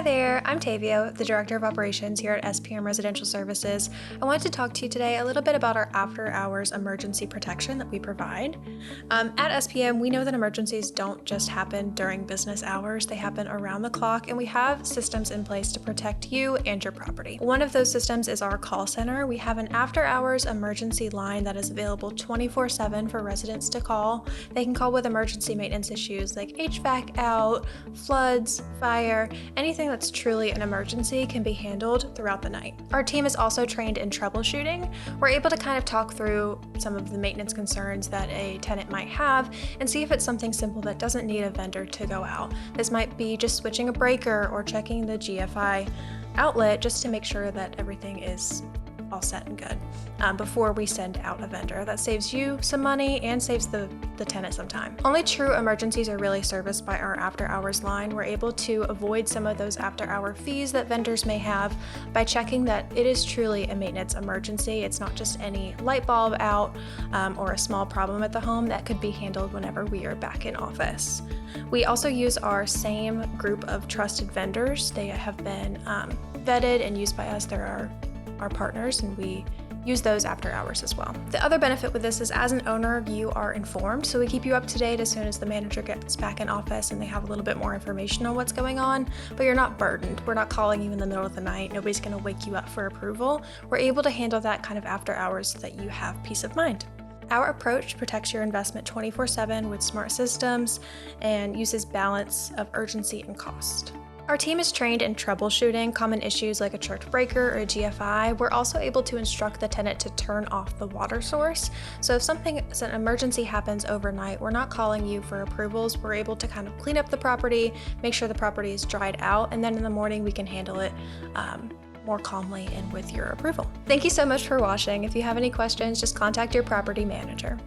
there, I'm Tavia, the Director of Operations here at SPM Residential Services. I wanted to talk to you today a little bit about our after-hours emergency protection that we provide. At SPM, we know that emergencies don't just happen during business hours, they happen around the clock, and we have systems in place to protect you and your property. One of those systems is our call center. We have an after-hours emergency line that is available 24/7 for residents to call. They can call with emergency maintenance issues like HVAC out, floods, fire, anything that's truly an emergency can be handled throughout the night. Our team is also trained in troubleshooting. We're able to kind of talk through some of the maintenance concerns that a tenant might have and see if it's something simple that doesn't need a vendor to go out. This might be just switching a breaker or checking the GFI outlet just to make sure that everything is all set and good before we send out a vendor. That saves you some money and saves the tenant some time. Only true emergencies are really serviced by our after hours line. We're able to avoid some of those after hour fees that vendors may have by checking that it is truly a maintenance emergency. It's not just any light bulb out or a small problem at the home that could be handled whenever we are back in office. We also use our same group of trusted vendors. They have been vetted and used by us. They're our partners, and we use those after hours as well. The other benefit with this is as an owner, you are informed, so we keep you up to date as soon as the manager gets back in office and they have a little bit more information on what's going on, but you're not burdened. We're not calling you in the middle of the night. Nobody's gonna wake you up for approval. We're able to handle that kind of after hours so that you have peace of mind. Our approach protects your investment 24/7 with smart systems and uses balance of urgency and cost. Our team is trained in troubleshooting common issues like a church breaker or a GFI. We're also able to instruct the tenant to turn off the water source. So if an emergency happens overnight, we're not calling you for approvals. We're able to kind of clean up the property, make sure the property is dried out, and then in the morning we can handle it more calmly and with your approval. Thank you so much for watching. If you have any questions, just contact your property manager.